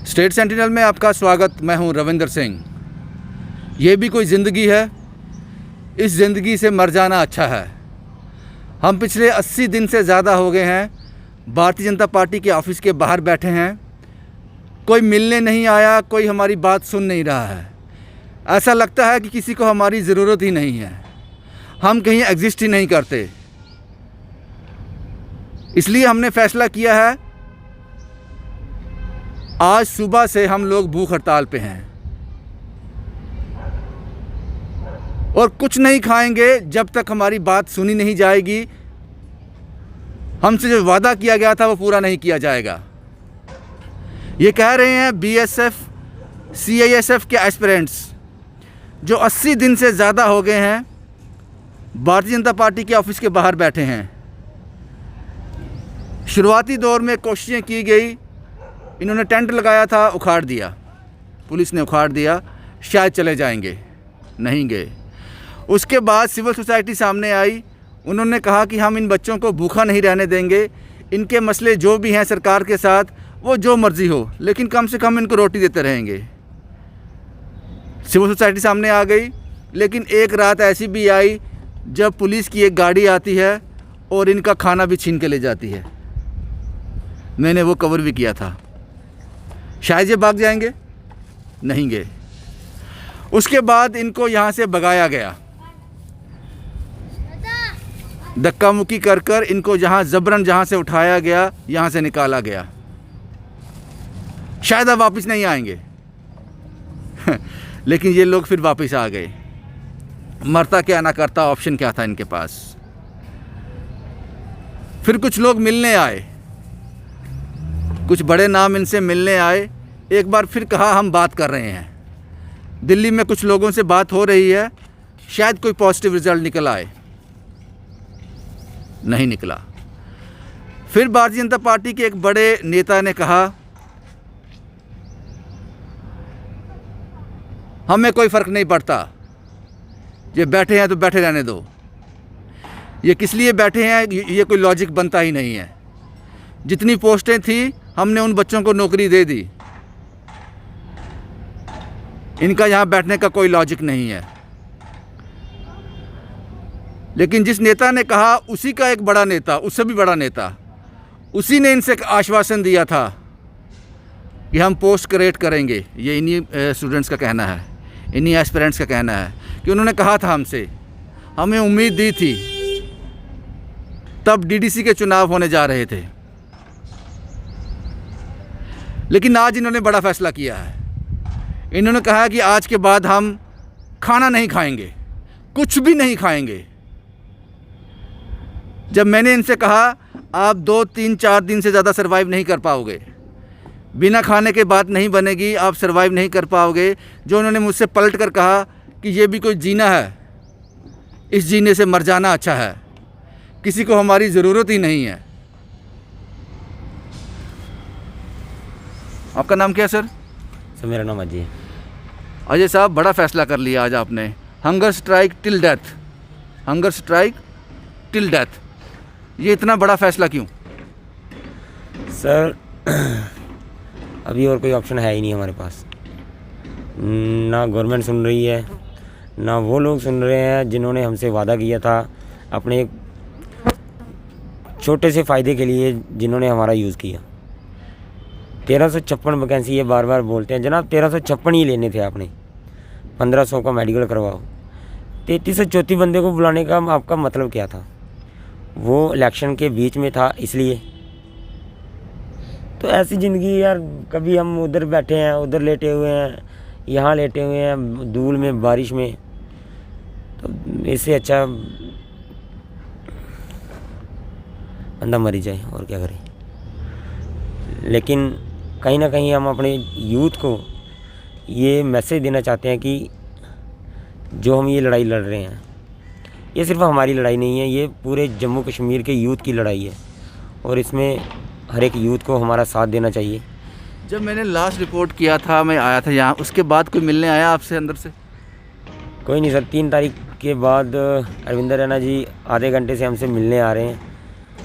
State sentinel में आपका स्वागत। मैं हूं रविंदर सिंह। ये भी कोई ज़िंदगी है? इस ज़िंदगी से मर जाना अच्छा है। हम पिछले 80 दिन से ज़्यादा हो गए हैं भारतीय जनता पार्टी के ऑफिस के बाहर बैठे हैं। कोई मिलने नहीं आया, कोई हमारी बात सुन नहीं रहा है। ऐसा लगता है कि किसी को हमारी ज़रूरत ही नहीं है, हम कहीं एग्जिस्ट ही नहीं करते। इसलिए हमने फैसला किया है, आज सुबह से हम लोग भूख हड़ताल पे हैं और कुछ नहीं खाएंगे जब तक हमारी बात सुनी नहीं जाएगी। हमसे जो वादा किया गया था वो पूरा नहीं किया जाएगा। ये कह रहे हैं बीएसएफ सीआईएसएफ के एस्पिरेंट्स जो 80 दिन से ज़्यादा हो गए हैं भारतीय जनता पार्टी के ऑफिस के बाहर बैठे हैं। शुरुआती दौर में कोशिशें की गई, इन्होंने टेंट लगाया था, उखाड़ दिया, पुलिस ने उखाड़ दिया, शायद चले जाएंगे, नहीं गए। उसके बाद सिविल सोसाइटी सामने आई, उन्होंने कहा कि हम इन बच्चों को भूखा नहीं रहने देंगे, इनके मसले जो भी हैं सरकार के साथ वो जो मर्ज़ी हो, लेकिन कम से कम इनको रोटी देते रहेंगे। सिविल सोसाइटी सामने आ गई, लेकिन एक रात ऐसी भी आई जब पुलिस की एक गाड़ी आती है और इनका खाना भी छीन के ले जाती है। मैंने वो कवर भी किया था। शायद ये भाग जाएंगे, नहीं गए। उसके बाद इनको यहाँ से भगाया गया, धक्का मुक्की कर कर इनको जबरन जहाँ से उठाया गया, यहाँ से निकाला गया। शायद अब वापस नहीं आएंगे लेकिन ये लोग फिर वापस आ गए। मरता क्या ना करता, ऑप्शन क्या था इनके पास। फिर कुछ लोग मिलने आए, कुछ बड़े नाम इनसे मिलने आए। एक बार फिर कहा हम बात कर रहे हैं, दिल्ली में कुछ लोगों से बात हो रही है, शायद कोई पॉजिटिव रिजल्ट निकल आए। नहीं निकला। फिर भारतीय जनता पार्टी के एक बड़े नेता ने कहा हमें कोई फ़र्क नहीं पड़ता, ये बैठे हैं तो बैठे रहने दो। ये किस लिए बैठे हैं ये कोई लॉजिक बनता ही नहीं है। जितनी पोस्टें थी हमने उन बच्चों को नौकरी दे दी, इनका यहाँ बैठने का कोई लॉजिक नहीं है। लेकिन जिस नेता ने कहा, उसी का एक बड़ा नेता, उससे भी बड़ा नेता, उसी ने इनसे आश्वासन दिया था कि हम पोस्ट क्रिएट करेंगे। ये इन्हीं स्टूडेंट्स का कहना है, इन्हीं एस्पिरेंट्स का कहना है कि उन्होंने कहा था हमसे, हमें उम्मीद दी थी। तब डीडीसी के चुनाव होने जा रहे थे, लेकिन आज इन्होंने बड़ा फैसला किया है। इन्होंने कहा कि आज के बाद हम खाना नहीं खाएंगे, कुछ भी नहीं खाएंगे। जब मैंने इनसे कहा आप 2, 3, 4 दिन से ज़्यादा सर्वाइव नहीं कर पाओगे, बिना खाने के बात नहीं बनेगी, आप सर्वाइव नहीं कर पाओगे। जो उन्होंने मुझसे पलट कर कहा कि ये भी कोई जीना है, इस जीने से मर जाना अच्छा है, किसी को हमारी ज़रूरत ही नहीं है। आपका नाम क्या है सर? सर मेरा नाम अजय है। अजय साहब, बड़ा फैसला कर लिया आज आपने, hunger strike till death, hunger strike till death. ये इतना बड़ा फैसला क्यों? सर अभी और कोई ऑप्शन है ही नहीं हमारे पास। ना गवर्नमेंट सुन रही है, ना वो लोग सुन रहे हैं जिन्होंने हमसे वादा किया था अपने छोटे से फ़ायदे के लिए, जिन्होंने हमारा यूज़ किया। 1356 वैकेंसी ये बार बार बोलते हैं, जनाब 1356 ही लेने थे आपने, 1500 का मेडिकल करवाओ। 3334 बंदे को बुलाने का आपका मतलब क्या था? वो इलेक्शन के बीच में था इसलिए। तो ऐसी ज़िंदगी यार, कभी हम उधर बैठे हैं, उधर लेटे हुए हैं, यहाँ लेटे हुए हैं धूल में बारिश में, तो इससे अच्छा बंदा मर ही जाए और क्या करें। लेकिन कहीं ना कहीं हम अपने यूथ को ये मैसेज देना चाहते हैं कि जो हम ये लड़ाई लड़ रहे हैं, ये सिर्फ हमारी लड़ाई नहीं है, ये पूरे जम्मू कश्मीर के यूथ की लड़ाई है और इसमें हर एक यूथ को हमारा साथ देना चाहिए। जब मैंने लास्ट रिपोर्ट किया था, मैं आया था यहाँ, उसके बाद कोई मिलने आया आपसे अंदर से? कोई नहीं सर। 3 तारीख के बाद अरविंदर रैना जी आधे घंटे से हमसे मिलने आ रहे हैं।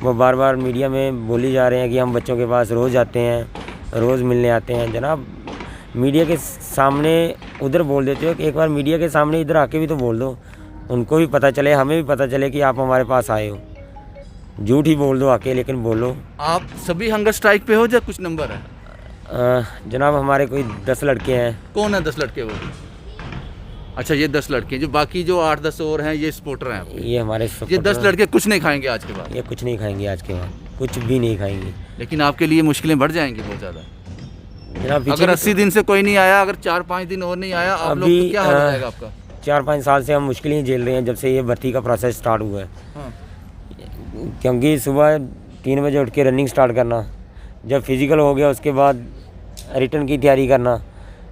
वो बार बार मीडिया में बोली जा रहे हैं कि हम बच्चों के पास रोज़ जाते हैं, रोज़ मिलने आते हैं। जनाब मीडिया के सामने उधर बोल देते हो कि एक बार मीडिया के सामने इधर आके भी तो बोल दो, उनको भी पता चले, हमें भी पता चले कि आप हमारे पास आए हो। झूठ ही बोल दो आके, लेकिन बोलो। आप सभी हंगर स्ट्राइक पे हो या कुछ नंबर है? जनाब हमारे कोई 10 लड़के हैं। कौन है 10 लड़के वो? अच्छा, ये 10 लड़के हैं। जो बाकी जो 8-10 और हैं ये सपोर्टर हैं आपके? ये हमारे ये 10 लड़के कुछ नहीं खाएंगे आज के बाद? ये कुछ नहीं खाएंगे आज के बाद, कुछ भी नहीं खाएंगे। लेकिन आपके लिए मुश्किलें बढ़ जाएंगी बहुत ज़्यादा। जनाब अगर 80 दिन से कोई नहीं आया, अगर 4-5 दिन और नहीं आया, आप लोग तो क्या हो जाएगा आपका? 4-5 साल से हम मुश्किल ही झेल रहे हैं जब से ये भर्ती का प्रोसेस स्टार्ट हुआ है। हाँ। क्योंकि सुबह 3 बजे उठ के रनिंग स्टार्ट करना, जब फिज़िकल हो गया उसके बाद रिटर्न की तैयारी करना,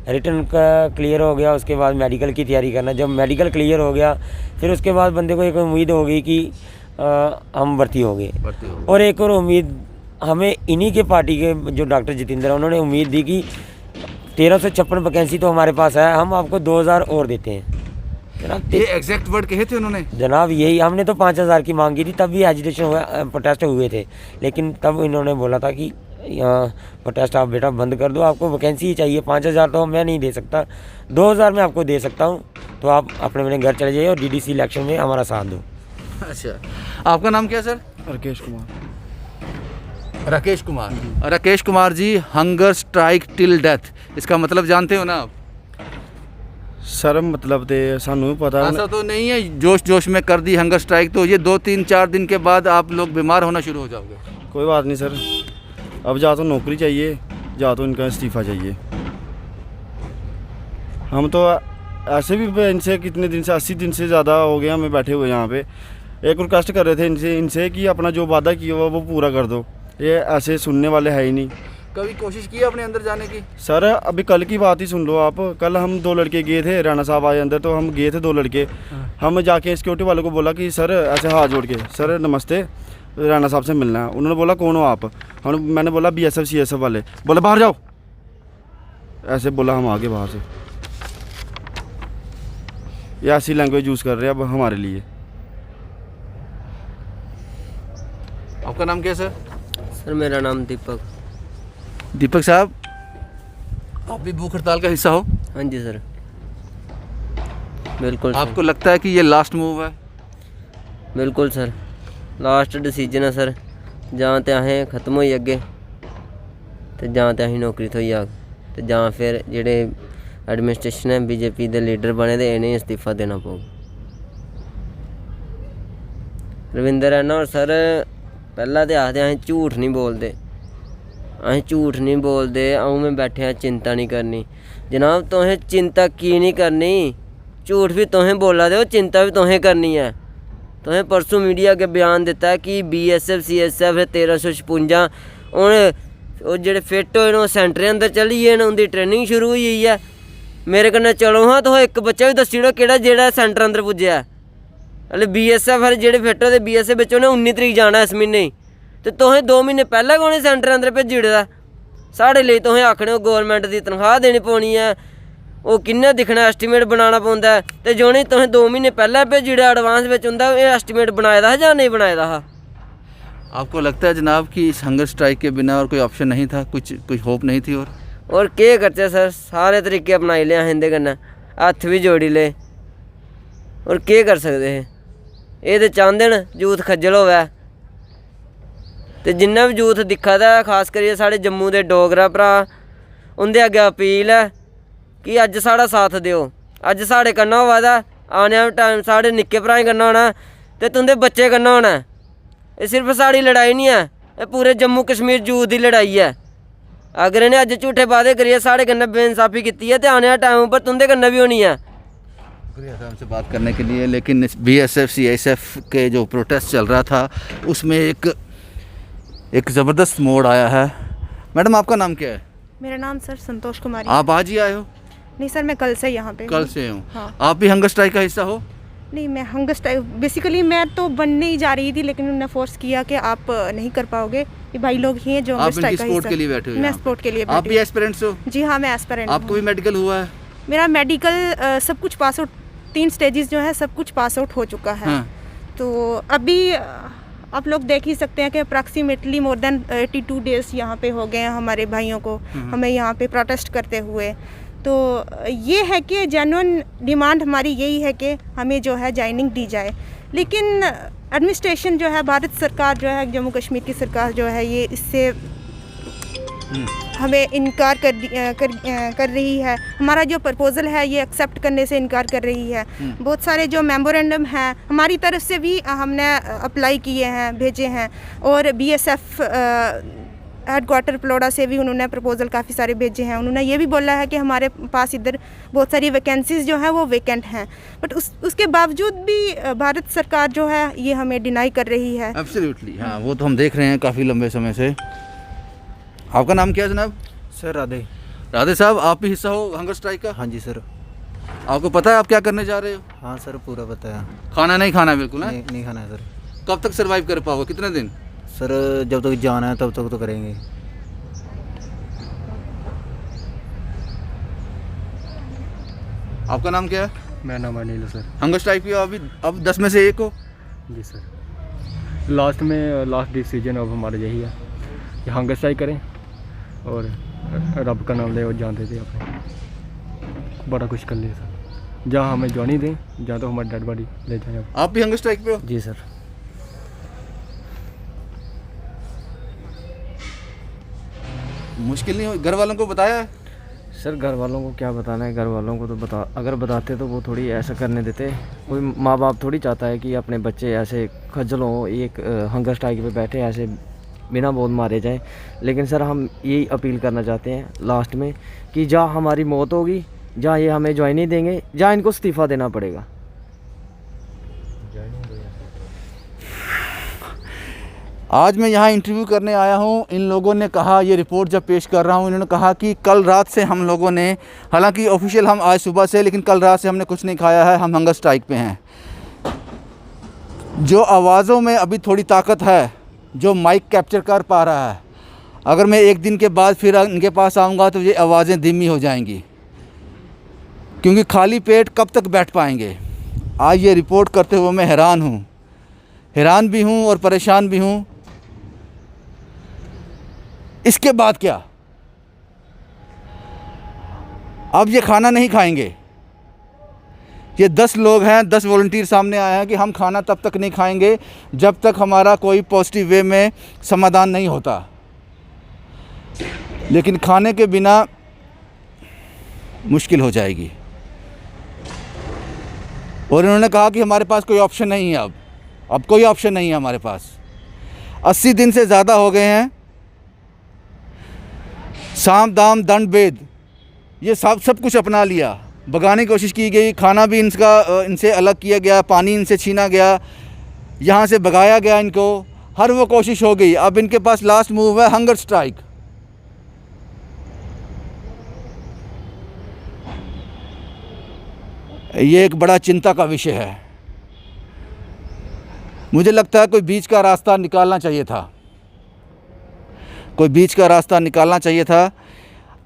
रिटर्न का क्लियर हो गया उसके बाद मेडिकल की तैयारी करना, जब मेडिकल क्लियर हो गया फिर उसके बाद बंदे को एक उम्मीद हो गई कि हम भर्ती हो गए। और एक और उम्मीद हमें इन्हीं के पार्टी के जो डॉक्टर जितेंद्र हैं, उन्होंने उम्मीद दी कि 1356 वैकेंसी तो हमारे पास है, हम आपको 2000 और देते हैं। जनाब ये एग्जैक्ट वर्ड कहे थे उन्होंने? जनाब यही, हमने तो 5000 की मांग की थी, तब भी एजिटेशन हुआ, प्रोटेस्ट हुए थे, लेकिन तब इन्होंने बोला था कि प्रोटेस्ट आप बेटा बंद कर दो, आपको वैकेंसी ही चाहिए। 5000 तो मैं नहीं दे सकता, 2000 मैं आपको दे सकता हूँ, तो आप अपने अपने घर चले जाइए और DDC इलेक्शन में हमारा साथ दो। अच्छा, आपका नाम क्या है sir? Rakesh Kumar. Rakesh Kumar. Rakesh Kumar ji, hunger strike till death, इसका मतलब जानते हो ना आप? सर मतलब तो सानू भी पता ऐसा तो नहीं है जोश जोश में कर दी हंगर स्ट्राइक तो ये 2-3-4 दिन के बाद आप लोग बीमार होना शुरू हो जाओगे? कोई बात नहीं सर, अब जा तो नौकरी चाहिए, जा तो इनका इस्तीफ़ा चाहिए। हम तो ऐसे भी इनसे कितने दिन से 80 दिन से ज़्यादा हो गए हमें बैठे हुए यहाँ पे। एक रिक्वेस्ट कर रहे थे इनसे कि अपना जो वादा किया हुआ वो पूरा कर दो, ये ऐसे सुनने वाले है ही नहीं। कभी कोशिश की अपने अंदर जाने की? सर अभी कल की बात ही सुन लो आप, कल हम 2 लड़के गए थे, राणा साहब आए अंदर, तो हम गए थे 2 लड़के। हम जाके सिक्योरिटी वालों को बोला कि सर ऐसे हाथ जोड़ के, सर नमस्ते, राणा साहब से मिलना है। उन्होंने बोला कौन हो आप? मैंने बोला BSF CSF वाले। बोले बाहर जाओ, ऐसे बोला, हम आगे बाहर से। ये ऐसी लैंग्वेज यूज़ कर रहे हैं अब हमारे लिए। आपका नाम क्या है सर? सर मेरा नाम दीपक। दीपक साहब, आप भी भूख हड़ताल का हिस्सा हो? हाँ जी सर, बिल्कुल सर। आपको लगता है कि ये लास्ट मूव है? बिल्कुल सर, लास्ट डिसीजन है सर। जां ते असें खत्म होई अगे ते जां ते असें नौकरी थोई जाग, ते जां फिर जेह्ड़े एडमिनिस्ट्रेशन है BJP दे लीडर बने ते इ'नें इस्तीफा देना पौग। रविंदर रैना होर सर पैह्ला ते आखदे असें झूठ नहीं बोलदे, असें झूठ नहीं बोलदे, अ'ऊं में बैठे चिंता नहीं करनी। जनाब तुसें चिंता की नहीं करनी, झूठ भी तुसें बोला दे हो, चिंता भी तुसें करनी है। तुसें परसों मीडिया अग्गे बयान दिता है कि BSF CSF 1356 हूँ ओह् जेह्ड़े फिट होए न ओह् सेंटरें अंदर चली गे न, उंदी ट्रेनिंग शुरू होई गेई है। मेरे कन्नै चलो हाँ, तुस एक बच्चा भी दस्सी ओड़ो केह्ड़ा जेह्ड़ा सेंटर अंदर पुज्जेआ। हल्ले BSF आह्ले जेह्ड़े फिट होए BSF बिच उ'नें 19 तरीक जाना इस म्हीने ही, ते तुसें 2 म्हीने पैह्लें गै उ'नें सेंटर अंदर भेजी ओड़े दा। साढ़े लेई तुसें आखने हो गौरमेंट दी तनखाह् देनी पौनी है, ओह् कि'यां दिक्खना, एस्टीमेट बनाना पौंदा है, ते जि'नें तुसें 2 म्हीने पैह्लें भेजी ओड़ेआ एडवांस बिच, उं'दा एह् एस्टीमेट बनाए दा हा जां नहीं बनाए दा हा? आपको लगता है जनाब कि इस हंगर स्ट्राइक के बिना और कोई ऑप्शन नहीं था, कुछ होप नहीं थी? और केह् करचै सर, सारे तरीके अपनाई ले असें इं'दे कन्नै, हत्थ भी जोड़ी ले, और केह् करी सकदे हे? एह् ते चांह्दे न यूथ खज्जल होवै, ते जिन्ना बी यूथ दिक्खा दा ऐ, खास करियै साढ़े जम्मू दे डोगरा भ्राऽ, उं'दे अग्गें अपील है कि अज्ज साढ़ा साथ देओ। अज्ज साढ़े कन्नै होआ दा, आने आह्ला टाइम साढ़े निक्के भ्राएं कन्नै होना, ते तुं'दे बच्चे कन्नै होना। एह् सिर्फ साढ़ी लड़ाई नहीं है, एह् पूरे जम्मू कश्मीर यूथ दी लड़ाई है। अगर इन्हें अज्ज झूठे वादे करियै साढ़े कन्नै बेइंसाफी कीती है, तो आने आह्ले टाइम उप्पर तुं'दे कन्नै भी होनी है। शुक्रिया था हमसे बात करने के लिए। लेकिन इस BSF CSF के जो प्रोटेस्ट चल रहा था उसमें एक ज़बरदस्त मोड़ आया है। मैडम आपका नाम क्या है? मेरा नाम सर संतोष कुमारी। आप आज ही आए हो? नहीं सर, मैं कल से यहाँ पे। कल से हूँ। हाँ। आप भी हंगर स्ट्राइक का हिस्सा हो? नहीं, मैं हंगर स्ट्राइक बेसिकली मैं तो बनने ही जा रही थी, लेकिन उन्होंने फोर्स किया कि आप नहीं कर पाओगे, ये भाई लोग ही हैं जो हंगर स्ट्राइक का हिस्सा। सपोर्ट के लिए बैठे हो? मैं सपोर्ट के लिए बैठी। आप भी एस्पिरेंट्स हो? जी हाँ, मैं एस्पिरेंट। आपको भी मेडिकल हुआ है? मेरा मेडिकल सब कुछ पास आउट, 3 स्टेजेस जो है सब कुछ पास आउट हो चुका है। हाँ। तो अभी आप लोग देख ही सकते हैं कि अप्रॉक्सीमेटली मोर देन 82 डेज़ यहाँ पे हो गए हैं हमारे भाइयों को हमें यहाँ पे प्रोटेस्ट करते हुए। तो ये है कि जेन्युइन डिमांड हमारी यही है कि हमें जो है जॉइनिंग दी जाए, लेकिन एडमिनिस्ट्रेशन जो है, भारत सरकार जो है, जम्मू कश्मीर की सरकार जो है, ये इससे हमें इनकार कर रही है। हमारा जो प्रपोज़ल है ये एक्सेप्ट करने से इनकार कर रही है। बहुत सारे जो मेमोरेंडम हैं हमारी तरफ से भी हमने अप्लाई किए हैं, भेजे हैं, और BSF हेडक्वार्टर पलोड़ा से भी उन्होंने प्रपोज़ल काफ़ी सारे भेजे हैं। उन्होंने ये भी बोला है कि हमारे पास इधर बहुत सारी वैकेंसीज़ जो हैं वो वेकेंट हैं, बट उसके बावजूद भी भारत सरकार जो है ये हमें डिनाई कर रही है। एब्सोल्युटली, हाँ, वो तो हम देख रहे हैं काफ़ी लंबे समय से। आपका नाम क्या है जनाब? सर राधे। राधे साहब, आप भी हिस्सा हो हंगर स्ट्राइक का? हाँ जी सर। आपको पता है आप क्या करने जा रहे हो? हाँ सर, पूरा बताया। खाना नहीं खाना है बिल्कुल? है नहीं खाना है सर। कब तक सरवाइव कर पाओगे, कितने दिन? सर जब तक जाना है तब तक तो करेंगे। आपका नाम क्या है? मेरा नाम अनिल है सर। हंगर स्ट्राइक की अब 10 में से 1 हो? जी सर। लास्ट डिसीजन अब हमारा यही है कि हंगर स्ट्राइक करें और रब का नाम ले और जान दे दें अपने। बड़ा कुछ कर ले सर, जहाँ हमें ज्वाइनिंग दें, जहाँ तो हमारी डेड बॉडी ले जाएं। आप भी हंगर स्ट्राइक पे हो? जी सर। मुश्किल नहीं हो? घर वालों को बताया है? सर घर वालों को क्या बताना है, घर वालों को तो अगर बताते तो वो थोड़ी ऐसा करने देते। कोई माँ बाप थोड़ी चाहता है कि अपने बच्चे ऐसे खज्जल हों, एक हंगर स्ट्राइक पे बैठे ऐसे बिना बोल मारे जाएं। लेकिन सर हम यही अपील करना चाहते हैं लास्ट में कि जहाँ हमारी मौत होगी, जहाँ ये हमें ज्वाइन नहीं देंगे, जहाँ इनको इस्तीफ़ा देना पड़ेगा। आज मैं यहाँ इंटरव्यू करने आया हूँ। इन लोगों ने कहा, ये रिपोर्ट जब पेश कर रहा हूँ, इन्होंने कहा कि कल रात से हम लोगों ने, हालांकि ऑफिशियल हम आज सुबह से, लेकिन कल रात से हमने कुछ नहीं खाया है, हम हंगर स्ट्राइक पे हैं। जो आवाज़ों में अभी थोड़ी ताकत है, जो माइक कैप्चर कर पा रहा है, अगर मैं 1 दिन के बाद फिर इनके पास आऊँगा तो ये आवाज़ें धीमी हो जाएंगी, क्योंकि खाली पेट कब तक बैठ पाएंगे। आज ये रिपोर्ट करते हुए मैं हैरान भी हूँ और परेशान भी हूँ। इसके बाद क्या? अब ये खाना नहीं खाएंगे। ये 10 लोग हैं, 10 वॉलंटियर सामने आए हैं कि हम खाना तब तक नहीं खाएंगे जब तक हमारा कोई पॉजिटिव वे में समाधान नहीं होता। लेकिन खाने के बिना मुश्किल हो जाएगी। और इन्होंने कहा कि हमारे पास कोई ऑप्शन नहीं है। अब कोई ऑप्शन नहीं है हमारे पास। 80 दिन से ज़्यादा हो गए हैं। साम दाम दंड भेद, ये सब कुछ अपना लिया, भगाने की कोशिश की गई। खाना भी इनसे अलग किया गया, पानी इनसे छीना गया, यहाँ से भगाया गया इनको। हर वो कोशिश हो गई। अब इनके पास लास्ट मूव है हंगर स्ट्राइक। ये एक बड़ा चिंता का विषय है। मुझे लगता है कोई बीच का रास्ता निकालना चाहिए था।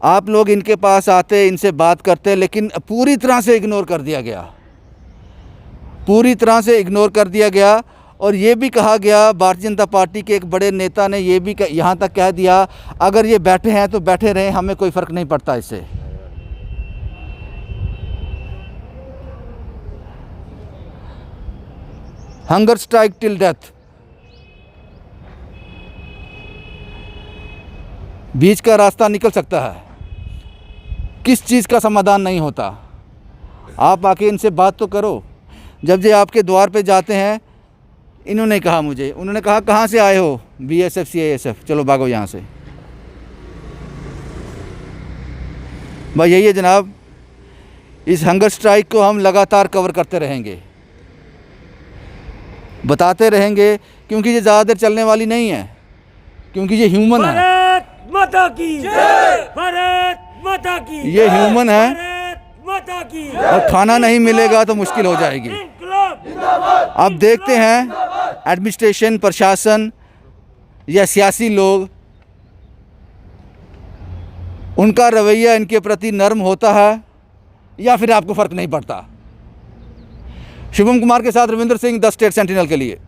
आप लोग इनके पास आते, इनसे बात करते, लेकिन पूरी तरह से इग्नोर कर दिया गया। और ये भी कहा गया, भारतीय जनता पार्टी के एक बड़े नेता ने ये भी यहाँ तक कह दिया, अगर ये बैठे हैं तो बैठे रहें, हमें कोई फ़र्क नहीं पड़ता इससे। Hunger strike till death. बीच का रास्ता निकल सकता है। किस चीज़ का समाधान नहीं होता? आप आके इनसे बात तो करो। जब ये आपके द्वार पे जाते हैं, इन्होंने कहा कहाँ से आए हो? BSF CISF, चलो भागो यहाँ से। भाई यही है जनाब। इस हंगर स्ट्राइक को हम लगातार कवर करते रहेंगे, बताते रहेंगे, क्योंकि ये ज़्यादा देर चलने वाली नहीं है, क्योंकि ये ह्यूमन है। भारत माता की जय, भारत माता की, ये ह्यूमन है, भारत माता की, और खाना नहीं मिलेगा तो मुश्किल हो जाएगी। अब देखते हैं एडमिनिस्ट्रेशन, प्रशासन या सियासी लोग, उनका रवैया इनके प्रति नर्म होता है या फिर आपको फ़र्क नहीं पड़ता। शुभम कुमार के साथ Ravinder Singh, the state sentinel के लिए।